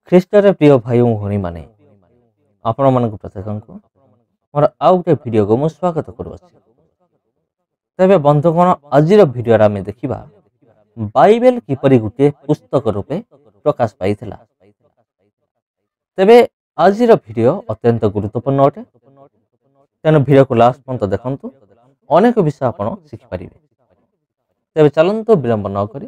ଖ୍ରୀଷ୍ଟରେ ପ୍ରିୟ ଭାଇ ଓ ଭଉଣୀମାନେ, ଆପଣମାନଙ୍କୁ ପ୍ରତ୍ୟେକଙ୍କୁ ମୋର ଆଉ ଗୋଟେ ଭିଡ଼ିଓକୁ ମୁଁ ସ୍ୱାଗତ କରୁଅଛି। ତେବେ ବନ୍ଧୁଗଣ, ଆଜିର ଭିଡ଼ିଓରେ ଆମେ ଦେଖିବା ବାଇବେଲ କିପରି ଗୋଟିଏ ପୁସ୍ତକ ରୂପେ ପ୍ରକାଶ ପାଇଥିଲା। ତେବେ ଆଜିର ଭିଡ଼ିଓ ଅତ୍ୟନ୍ତ ଗୁରୁତ୍ୱପୂର୍ଣ୍ଣ ଅଟେ, ତେଣୁ ଭିଡ଼ିଓକୁ ଲାଷ୍ଟ ପର୍ଯ୍ୟନ୍ତ ଦେଖନ୍ତୁ, ଅନେକ ବିଷୟ ଆପଣ ଶିଖିପାରିବେ। ତେବେ ଚାଲନ୍ତୁ ବିଳମ୍ବ ନ କରି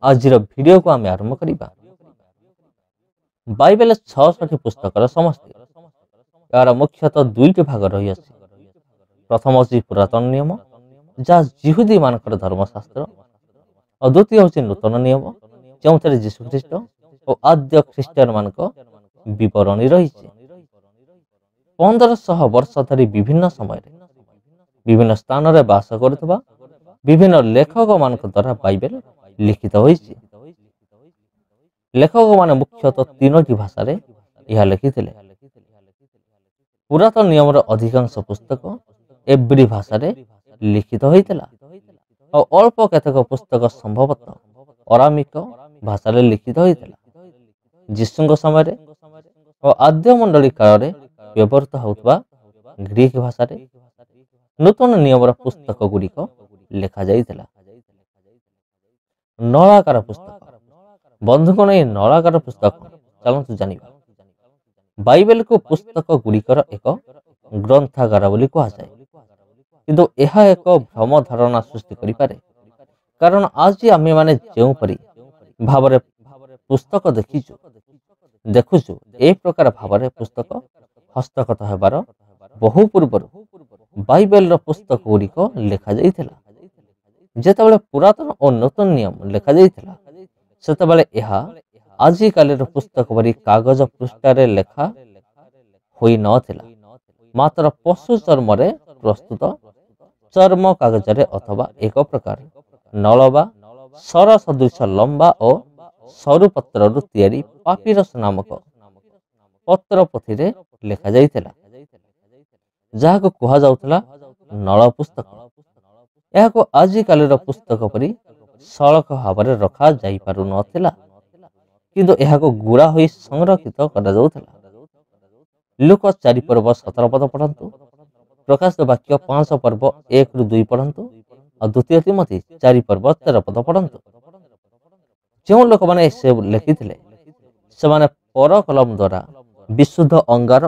ଆଜିର ଭିଡ଼ିଓକୁ ଆମେ ଆରମ୍ଭ କରିବା। ବାଇବେଲ 66ଟି ପୁସ୍ତକର ସମସ୍ତେ ଏହାର ମୁଖ୍ୟତଃ ଦୁଇଟି ଭାଗ ରହିଅଛି। ପ୍ରଥମ ହେଉଛି ପୁରାତନ ନିୟମ, ଯାହା ଜିହୁଦୀ ମାନଙ୍କର ଧର୍ମଶାସ୍ତ୍ର, ଓ ଦ୍ୱିତୀୟ ହେଉଛି ନୂତନ ନିୟମ, ଯେଉଁଥିରେ ଯୀଶୁଖ୍ରୀଷ୍ଟ ଓ ଆଦ୍ୟ ଖ୍ରୀଷ୍ଟିଆନ ମାନଙ୍କ ବିବରଣୀ ରହିଛି। 1500 ବର୍ଷ ଧରି ବିଭିନ୍ନ ସମୟରେ ବିଭିନ୍ନ ସ୍ଥାନରେ ବାସ କରୁଥିବା ବିଭିନ୍ନ ଲେଖକ ମାନଙ୍କ ଦ୍ୱାରା ବାଇବେଲ ଲିଖିତ ହୋଇଛି। ଲେଖକମାନେ ମୁଖ୍ୟତଃ 3ଟି ଭାଷାରେ ଏହା ଲେଖିଥିଲେ। ପୁରାତନ ନିୟମର ଅଧିକାଂଶ ପୁସ୍ତକ ଏବ୍ରୀ ଭାଷାରେ ଲିଖିତ ହୋଇଥିଲା ଓ ଅଳ୍ପ କେତେକ ପୁସ୍ତକ ସମ୍ଭବତଃ ଅରାମିକ ଭାଷାରେ ଲିଖିତ ହୋଇଥିଲା। ଯୀଶୁଙ୍କ ସମୟରେ ଓ ଆଦ୍ୟ ମଣ୍ଡଳୀ କାଳରେ ବ୍ୟବହୃତ ହେଉଥିବା ଗ୍ରୀକ ଭାଷାରେ ନୂତନ ନିୟମର ପୁସ୍ତକ ଗୁଡ଼ିକ ଲେଖାଯାଇଥିଲା। ନଳାକାର ପୁସ୍ତକ। ବନ୍ଧୁଗଣ, ଏହି ନଳାକାର ପୁସ୍ତକ ଚାଲନ୍ତୁ ଜାଣିବା। ବାଇବେଲକୁ ପୁସ୍ତକ ଗୁଡ଼ିକର ଏକ ଗ୍ରନ୍ଥାଗାର ବୋଲି କୁହାଯାଏ, କିନ୍ତୁ ଏହା ଏକ ଭ୍ରମ ଧାରଣା ସୃଷ୍ଟି କରିପାରେ, କାରଣ ଆଜି ଆମେମାନେ ଯେଉଁପରି ଭାବରେ ପୁସ୍ତକ ଦେଖୁଛୁ, ଏ ପ୍ରକାର ଭାବରେ ପୁସ୍ତକ ହସ୍ତଗତ ହେବାର ବହୁ ପୂର୍ବରୁ ବାଇବେଲର ପୁସ୍ତକ ଗୁଡ଼ିକ ଲେଖାଯାଇଥିଲା। ଯେତେବେଳେ ପୁରାତନ ଓ ନୂତନ ନିୟମ ଲେଖାଯାଇଥିଲା, ସେତେବେଳେ ଏହା ଆଜିକାଲିର ପୁସ୍ତକ ପରି କାଗଜ ପୃଷ୍ଠାରେ ଲେଖା ହୋଇନଥିଲା, ମାତ୍ର ପଶୁ ଚର୍ମରେ ପ୍ରସ୍ତୁତ ଚର୍ମ କାଗଜରେ ଅଥବା ଏକ ପ୍ରକାର ନଳ ବା ସର ସଦୃଶ ଲମ୍ବା ଓ ସରୁ ପତ୍ରରୁ ତିଆରି ପାପିରସ ନାମକ ପତ୍ର ପୋଥିରେ ଲେଖାଯାଇଥିଲା, ଯାହାକୁ କୁହାଯାଉଥିଲା ନଳ ପୁସ୍ତକ। ଏହାକୁ ଆଜିକାଲିର ପୁସ୍ତକ ପରି ସଳଖ ଭାବରେ ରଖାଯାଇପାରୁନଥିଲା, କିନ୍ତୁ ଏହାକୁ ଗୁଡ଼ା ହୋଇ ସଂରକ୍ଷିତ କରାଯାଉଥିଲା। ଲୁକ 4 ପର୍ବ 17 ପଦ ପଢ଼ନ୍ତୁ, ପ୍ରକାଶିତ ବାକ୍ୟ 5 ପର୍ବ 1-2 ପଢ଼ନ୍ତୁ, ଆଉ ଦ୍ୱିତୀୟ ତିମୋଥୀ 4 ପର୍ବ 13 ପଦ ପଢ଼ନ୍ତୁ। ଯେଉଁ ଲୋକମାନେ ସେ ଲେଖିଥିଲେ, ସେମାନେ ପର କଲମ ଦ୍ୱାରା ବିଶୁଦ୍ଧ ଅଙ୍ଗାର,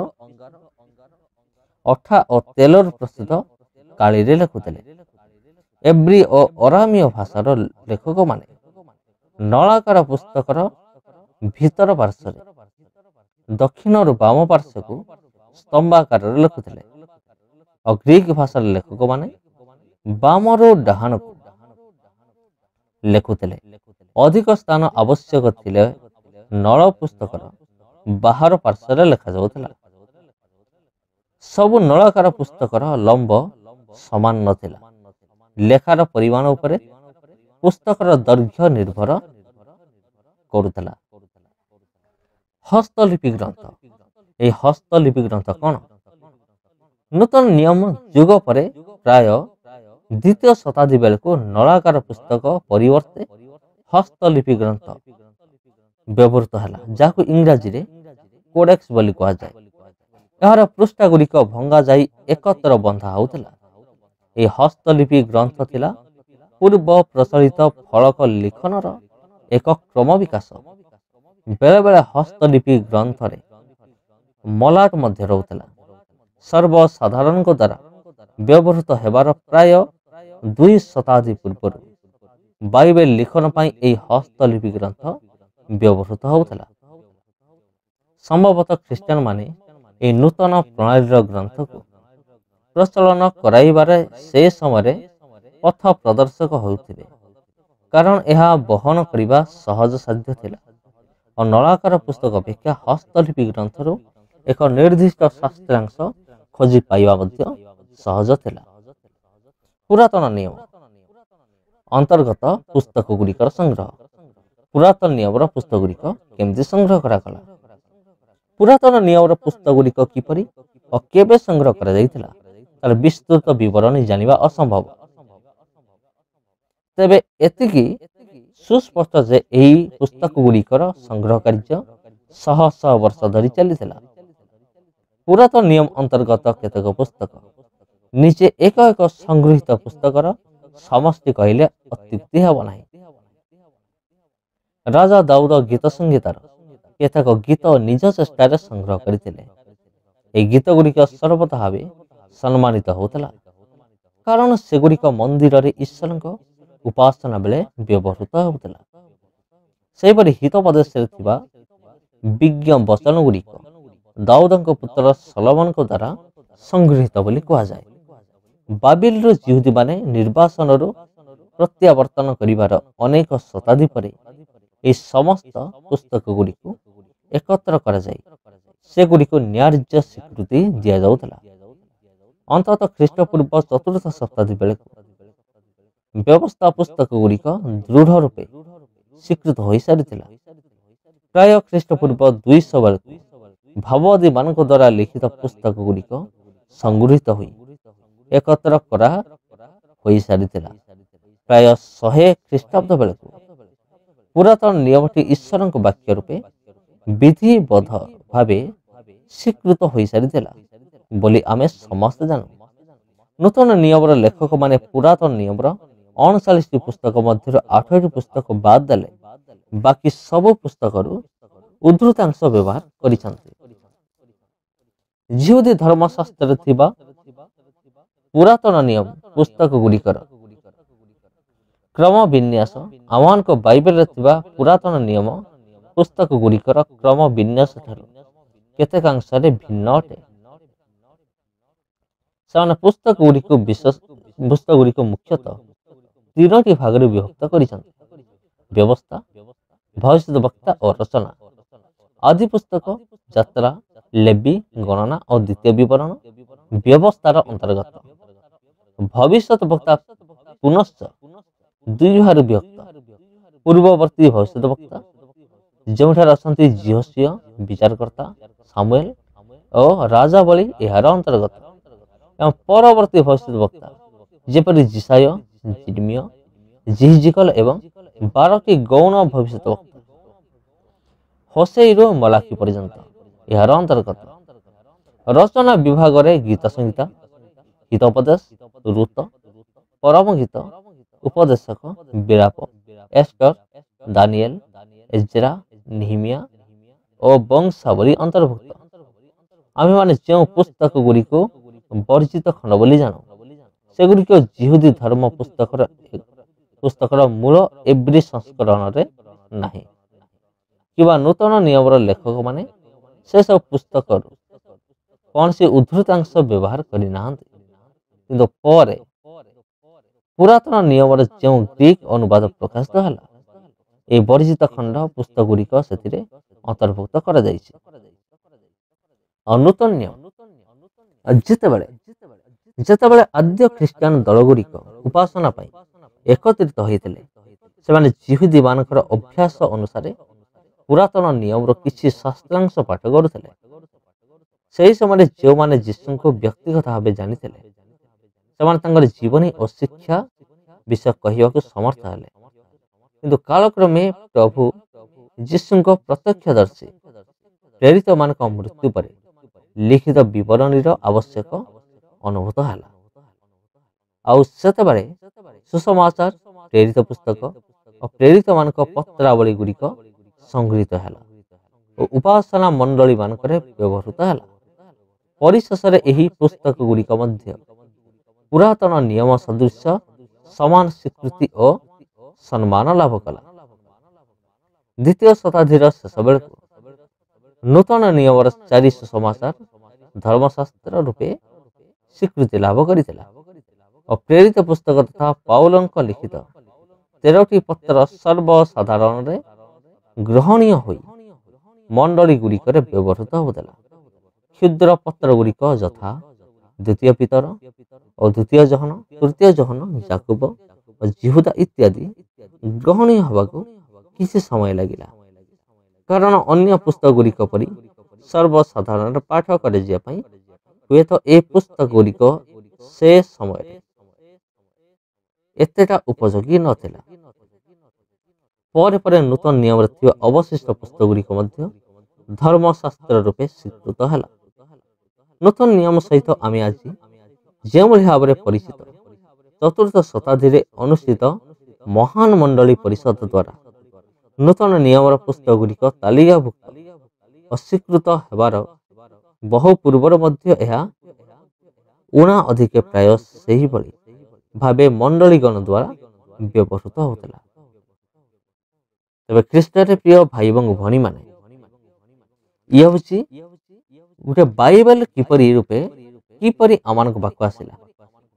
ଅଠା ଓ ତେଲରୁ ପ୍ରସ୍ତୁତ କାଳିରେ ଲେଖୁଥିଲେ। ଏବ୍ରୀ ଓ ଅରାମୀୟ ଭାଷାର ଲେଖକମାନେ ନଳାକାର ପୁସ୍ତକର ଭିତର ପାର୍ଶ୍ୱରେ ଦକ୍ଷିଣରୁ ବାମ ପାର୍ଶ୍ୱକୁ ସ୍ତମ୍ଭାକାରରେ ଲେଖୁଥିଲେ, ଆଉ ଗ୍ରୀକ ଭାଷାର ଲେଖକମାନେ ବାମରୁ ଡାହାଣକୁ ଲେଖୁଥିଲେ। ଅଧିକ ସ୍ଥାନ ଆବଶ୍ୟକ ଥିଲେ ନଳ ପୁସ୍ତକର ବାହାର ପାର୍ଶ୍ୱରେ ଲେଖାଯାଉଥିଲା। ସବୁ ନଳାକାର ପୁସ୍ତକର ଲମ୍ବ ସମାନ ନଥିଲା। ଲେଖାର ପରିମାଣ ଉପରେ ପୁସ୍ତକର ଦୈର୍ଘ୍ୟ ନିର୍ଭର କରୁଥିଲା। ହସ୍ତଲିପି ଗ୍ରନ୍ଥ। ଏହି ହସ୍ତଲିପି ଗ୍ରନ୍ଥ କ'ଣ? ନୂତନ ନିୟମ ଯୁଗ ପରେ ପ୍ରାୟ ଦ୍ୱିତୀୟ ଶତାବ୍ଦୀ ବେଳକୁ ନଳାକାର ପୁସ୍ତକ ପରିବର୍ତ୍ତେ ହସ୍ତଲିପି ଗ୍ରନ୍ଥ ବ୍ୟବହୃତ ହେଲା, ଯାହାକୁ ଇଂରାଜୀରେ କୋଡେକ୍ସ ବୋଲି କୁହାଯାଏ। ଏହାର ପୃଷ୍ଠା ଗୁଡ଼ିକ ଭଙ୍ଗା ଯାଇ ଏକତ୍ର ବନ୍ଧା ହେଉଥିଲା। ଏହି ହସ୍ତଲିପି ଗ୍ରନ୍ଥ ଥିଲା ପୂର୍ବ ପ୍ରଚଳିତ ଫଳକ ଲିଖନର ଏକ କ୍ରମ ବିକାଶ। ବେଳେବେଳେ ହସ୍ତଲିପି ଗ୍ରନ୍ଥରେ ମଲାଟ ମଧ୍ୟ ରହୁଥିଲା। ସର୍ବସାଧାରଣଙ୍କ ଦ୍ୱାରା ବ୍ୟବହୃତ ହେବାର ପ୍ରାୟ 2 ଶତାବ୍ଦୀ ପୂର୍ବରୁ ବାଇବେଲ ଲିଖନ ପାଇଁ ଏହି ହସ୍ତଲିପି ଗ୍ରନ୍ଥ ବ୍ୟବହୃତ ହେଉଥିଲା। ସମ୍ଭବତଃ ଖ୍ରୀଷ୍ଟିଆନମାନେ ଏହି ନୂତନ ପ୍ରଣାଳୀର ଗ୍ରନ୍ଥକୁ ପ୍ରଚଳନ କରାଇବାରେ ସେ ସମୟରେ ପଥ ପ୍ରଦର୍ଶକ ହେଉଥିବେ, କାରଣ ଏହା ବହନ କରିବା ସହଜସାଧ୍ୟ ଥିଲା ଓ ନଳାକାର ପୁସ୍ତକ ଅପେକ୍ଷା ହସ୍ତଲିପି ଗ୍ରନ୍ଥରୁ ଏକ ନିର୍ଦ୍ଦିଷ୍ଟ ଶାସ୍ତ୍ରାଂଶ ଖୋଜି ପାଇବା ମଧ୍ୟ ସହଜ ଥିଲା। ପୁରାତନ ନିୟମ ଅନ୍ତର୍ଗତ ପୁସ୍ତକ ଗୁଡ଼ିକର ସଂଗ୍ରହ। ପୁରାତନ ନିୟମର ପୁସ୍ତକ ଗୁଡ଼ିକ କେମିତି ସଂଗ୍ରହ କରାଗଲା? ପୁରାତନ ନିୟମର ପୁସ୍ତକ ଗୁଡ଼ିକ କିପରି ଓ କେବେ ସଂଗ୍ରହ କରାଯାଇଥିଲା, ତାର ବିସ୍ତୃତ ବିବରଣୀ ଜାଣିବା ଅସମ୍ଭବ। ତେବେ ଏତିକି ସୁସ୍ପଷ୍ଟ ଯେ ଏହି ପୁସ୍ତକ ଗୁଡ଼ିକର ସଂଗ୍ରହ କାର୍ଯ୍ୟ ଶହ ଶହ ବର୍ଷ ଧରି ଚାଲିଥିଲା। ପୁରାତନ ନିୟମ ଅନ୍ତର୍ଗତ କେତେକ ପୁସ୍ତକ ନିଜେ ଏକ ଏକ ସଂଗୃହୀତ ପୁସ୍ତକର ସମସ୍ତେ କହିଲେ ଅତ୍ୟୁକ୍ତି ହେବ ନାହିଁ। ରାଜା ଦାଉଦ ଗୀତ ସଂଗୀତାର କେତେକ ଗୀତ ନିଜ ଚେଷ୍ଟାରେ ସଂଗ୍ରହ କରିଥିଲେ। ଏହି ଗୀତ ଗୁଡ଼ିକ ସର୍ବତଃ ଭାବେ ସମ୍ମାନିତ ହେଉଥିଲା, କାରଣ ସେଗୁଡ଼ିକ ମନ୍ଦିରରେ ଈଶ୍ୱରଙ୍କ ଉପାସନା ବେଳେ ବ୍ୟବହୃତ ହେଉଥିଲା। ସେହିପରି ହିତୋପଦେଶରେ ଥିବା ବିଜ୍ଞ ବଚନ ଗୁଡ଼ିକ ଦାଉଦଙ୍କ ପୁତ୍ର ସଲୋମନଙ୍କ ଦ୍ୱାରା ସଂଗୃହୀତ ବୋଲି କୁହାଯାଏ। ବାବିଲରୁ ଜିହୁଦୀମାନେ ନିର୍ବାସନରୁ ପ୍ରତ୍ୟାବର୍ତ୍ତନ କରିବାର ଅନେକ ଶତାବ୍ଦୀ ପରେ ଏହି ସମସ୍ତ ପୁସ୍ତକ ଗୁଡ଼ିକୁ ଏକତ୍ର କରାଯାଇ ସେଗୁଡ଼ିକୁ ନ୍ୟାର୍ଯ୍ୟ ସ୍ୱୀକୃତି ଦିଆଯାଉଥିଲା। ଅନ୍ତତଃ ଖ୍ରୀଷ୍ଟପୂର୍ବ 4ର୍ଥ ଶତାବ୍ଦୀ ବେଳକୁ ବ୍ୟବସ୍ଥା ପୁସ୍ତକ ଗୁଡ଼ିକ ଦୃଢ଼ ରୂପେ ସ୍ୱୀକୃତ ହୋଇସାରିଥିଲା। ପ୍ରାୟ ଖ୍ରୀଷ୍ଟପୂର୍ବ 200 ବେଳକୁ ଭାବବାଦୀମାନଙ୍କ ଦ୍ୱାରା ଲିଖିତ ପୁସ୍ତକ ଗୁଡ଼ିକ ସଂଗୃହୀତ ହୋଇ ଏକତ୍ର କରା ହୋଇସାରିଥିଲା। ପ୍ରାୟ 100 ଖ୍ରୀଷ୍ଟାବ୍ଦ ବେଳକୁ ପୁରାତନ ନିୟମଟି ଈଶ୍ୱରଙ୍କ ବାକ୍ୟ ରୂପେ ବିଧିବଦ୍ଧ ଭାବେ ସ୍ୱୀକୃତ ହୋଇସାରିଥିଲା ବୋଲି ଆମେ ସମସ୍ତେ ଜାଣୁ। ନୂତନ ନିୟମର ଲେଖକମାନେ ପୁରାତନ ନିୟମର 39ଟି ପୁସ୍ତକ ମଧ୍ୟରୁ 8ଟି ପୁସ୍ତକ ବାଦ ଦେଲେ ବାକି ସବୁ ପୁସ୍ତକରୁ ଉଦ୍ଧୃତାଂଶ ବ୍ୟବହାର କରିଛନ୍ତି। ଜିହୁଦୀ ଧର୍ମଶାସ୍ତ୍ରରେ ଥିବା ପୁରାତନ ନିୟମ ପୁସ୍ତକ ଗୁଡ଼ିକର କ୍ରମ ବିନ୍ୟାସ ଆମମାନଙ୍କ ବାଇବେଲରେ ଥିବା ପୁରାତନ ନିୟମ ପୁସ୍ତକ ଗୁଡ଼ିକର କ୍ରମ ବିନ୍ୟାସ ଠାରୁ କେତେକାଂଶରେ ଭିନ୍ନ ଅଟେ। ସେମାନେ ପୁସ୍ତକ ଗୁଡ଼ିକୁ ମୁଖ୍ୟତଃ 3ଟି ଭାଗରେ ବିଭକ୍ତ କରିଛନ୍ତି: ବ୍ୟବସ୍ଥା, ଭବିଷ୍ୟତ ବକ୍ତା ଓ ରଚନା। ଆଦି ପୁସ୍ତକ ଯାତ୍ରା, ଲେବି, ଗଣନା ଓ ଦ୍ୱିତୀୟ ବିବରଣ ବ୍ୟବସ୍ଥାର ଅନ୍ତର୍ଗତ। ଭବିଷ୍ୟତ ବକ୍ତା ପୁନଶ୍ଚ 2 ଭାଗରେ ବିଭକ୍ତ: ପୂର୍ବବର୍ତ୍ତୀ ଭବିଷ୍ୟତ ବକ୍ତା, ଯେଉଁଠାରେ ଅଛନ୍ତି ଜିହୋସିୟ, ବିଚାରକର୍ତ୍ତା, ସାମୁଏଲ ଓ ରାଜାବଳୀ ଏହାର ଅନ୍ତର୍ଗତ, ଏବଂ ପରବର୍ତ୍ତୀ ଭବିଷ୍ୟତ ବକ୍ତା ଯେପରି ଜିସାୟ, ଜିର୍ମିୟ, ଜିହିଜିକଲ ଏବଂ 12ଟି ଗୌଣ ଭବିଷ୍ୟତ ବକ୍ତା ହୋସେଇରୁ ମଲାଖୀ ପର୍ଯ୍ୟନ୍ତ ଏହାର ଅନ୍ତର୍ଗତ। ରଚନା ବିଭାଗରେ ଗୀତ ସଂହିତା, ହିତୋପଦେଶ, ଋତ, ପରମ ଗୀତ, ଉପଦେଶକ, ବିଳାପ, ଏଷ୍ଟର, ଦାନିଏଲ, ଏଜ୍ରା, ନେହେମିୟା ଓ ବଂଶାବଳୀ ଅନ୍ତର୍ଭୁକ୍ତ। ଆମେମାନେ ଯେଉଁ ପୁସ୍ତକ ଗୁଡ଼ିକୁ ବର୍ଜିତ ଖଣ୍ଡ ବୋଲି ଜାଣୁ, ସେଗୁଡ଼ିକ ଜିହୁଦୀ ଧର୍ମ ପୁସ୍ତକର ମୂଳ ଏବ୍ରୀ ସଂସ୍କରଣରେ ନାହିଁ, କିମ୍ବା ନୂତନ ନିୟମର ଲେଖକମାନେ ସେସବୁ ପୁସ୍ତକରୁ କୌଣସି ଉଦ୍ଧୃତାଂଶ ବ୍ୟବହାର କରିନାହାନ୍ତି। କିନ୍ତୁ ପରେ ପୁରାତନ ନିୟମର ଯେଉଁ ଗ୍ରୀକ ଅନୁବାଦ ପ୍ରକାଶିତ ହେଲା, ଏହି ବର୍ଜିତ ଖଣ୍ଡ ପୁସ୍ତକ ଗୁଡ଼ିକ ସେଥିରେ ଅନ୍ତର୍ଭୁକ୍ତ କରାଯାଇଛି। ଆଉ ନୂତନ ନିୟମ ଯେତେବେଳେ ଆଦ୍ୟ ଖ୍ରୀଷ୍ଟିଆନ ଦଳଗୁଡ଼ିକ ଉପାସନା ପାଇଁ ଏକତ୍ରିତ ହୋଇଥିଲେ, ସେମାନେ ଜିହୁଦୀ ମାନଙ୍କର ଅଭ୍ୟାସ ଅନୁସାରେ ପୁରାତନ ନିୟମର କିଛି ଶାସ୍ତ୍ରାଂଶ ପାଠ କରୁଥିଲେ। ସେହି ସମୟରେ ଯେଉଁମାନେ ଯୀଶୁଙ୍କୁ ବ୍ୟକ୍ତିଗତ ଭାବେ ଜାଣିଥିଲେ, ସେମାନେ ତାଙ୍କର ଜୀବନୀ ଓ ଶିକ୍ଷା ବିଷୟ କହିବାକୁ ସମର୍ଥ ହେଲେ। କିନ୍ତୁ କାଳକ୍ରମେ ପ୍ରଭୁ ଯୀଶୁଙ୍କ ପ୍ରତ୍ୟକ୍ଷଦର୍ଶୀ ପ୍ରେରିତମାନଙ୍କ ମୃତ୍ୟୁ ପରେ ଲିଖିତ ବିବରଣୀର ଆବଶ୍ୟକ ଅନୁଭୂତ ହେଲା। ଆଉ ସେତେବେଳେ ସୁସମାଚାର, ପ୍ରେରିତ ପୁସ୍ତକ ଓ ପ୍ରେରିତମାନଙ୍କ ପତ୍ରାବଳୀ ଗୁଡ଼ିକ ସଂଗୃହୀତ ହେଲା ଓ ଉପାସନା ମଣ୍ଡଳୀ ମାନଙ୍କରେ ବ୍ୟବହୃତ ହେଲା। ପରିଶେଷରେ ଏହି ପୁସ୍ତକ ଗୁଡ଼ିକ ମଧ୍ୟ ପୁରାତନ ନିୟମ ସଦୃଶ ସମାନ ସ୍ୱୀକୃତି ଓ ସମ୍ମାନ ଲାଭ କଲା। ଦ୍ୱିତୀୟ ଶତାବ୍ଦୀର ଶେଷ ବେଳକୁ ନୂତନ ନିୟମର 4 ସୁସମାଚାର ଧର୍ମଶାସ୍ତ୍ର ରୂପେ ସ୍ୱୀକୃତି ଲାଭ କରିଥିଲା ଓ ପ୍ରେରିତ ପୁସ୍ତକ ତଥା ପାଉଲଙ୍କ ଲିଖିତ 13ଟି ପତ୍ର ସର୍ବସାଧାରଣରେ ଗ୍ରହଣୀୟ ହୋଇ ମଣ୍ଡଳୀ ଗୁଡ଼ିକରେ ବ୍ୟବହୃତ ହେଉଥିଲା। କ୍ଷୁଦ୍ର ପତ୍ର ଗୁଡ଼ିକ ଯଥା ଦ୍ୱିତୀୟ ପିତର ଓ ଦ୍ୱିତୀୟ ଜୋହନ, ତୃତୀୟ ଜୋହନ, ଯାକୁବ ଓ ଜିହୁଦା ଇତ୍ୟାଦି ଗ୍ରହଣୀୟ ହେବାକୁ କିଛି ସମୟ ଲାଗିଲା, କାରଣ ଅନ୍ୟ ପୁସ୍ତକ ଗୁଡ଼ିକ ପରି ସର୍ବସାଧାରଣରେ ପାଠ କରାଯିବା ପାଇଁ ହୁଏତ ଏ ପୁସ୍ତକ ଗୁଡ଼ିକ ସେ ସମୟରେ ଏତେଟା ଉପଯୋଗୀ ନଥିଲା। ପରେ ପରେ ନୂତନ ନିୟମରେ ଥିବା ଅବଶିଷ୍ଟ ପୁସ୍ତକ ଗୁଡ଼ିକ ମଧ୍ୟ ଧର୍ମଶାସ୍ତ୍ର ରୂପେ ସ୍ୱୀକୃତ ହେଲା। ନୂତନ ନିୟମ ସହିତ ଆମେ ଆଜି ଯେଉଁଭଳି ଭାବରେ ପରିଚିତ, ଚତୁର୍ଥ ଶତାବ୍ଦୀରେ ଅନୁଷ୍ଠିତ ମହାନ ମଣ୍ଡଳୀ ପରିଷଦ ଦ୍ୱାରା ନୂତନ ନିୟମର ପୁସ୍ତକ ଗୁଡ଼ିକ ତାଲିକାଭୁକ୍ତ ଅସ୍ୱୀକୃତ ହେବାର ବହୁ ପୂର୍ବରୁ ମଧ୍ୟ ଏହା ଉଣା ଅଧିକେ ପ୍ରାୟ ସେହିଭଳି ଭାବେ ମଣ୍ଡଳୀଗଣ ଦ୍ୱାରା ବ୍ୟବହୃତ ହେଉଥିଲା। ତେବେ ଖ୍ରୀଷ୍ଟରେ ପ୍ରିୟ ଭାଇ ଏବଂ ଭଉଣୀମାନେ, ଇଏ ହେଉଛି ଗୋଟେ ବାଇବେଲ କିପରି ଆମମାନଙ୍କ ପାଖକୁ ଆସିଲା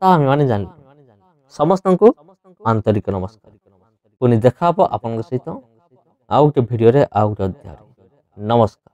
ତାହା ଆମେମାନେ ଜାଣିଲୁ। ସମସ୍ତଙ୍କୁ ଆନ୍ତରିକ ନମସ୍କାର। ପୁଣି ଦେଖା ହବ ଆପଣଙ୍କ ସହିତ ଆଉ ଗୋଟେ ଭିଡ଼ିଓରେ ଆଉ ଗୋଟେ ଅଧ୍ୟାୟରେ। ନମସ୍କାର।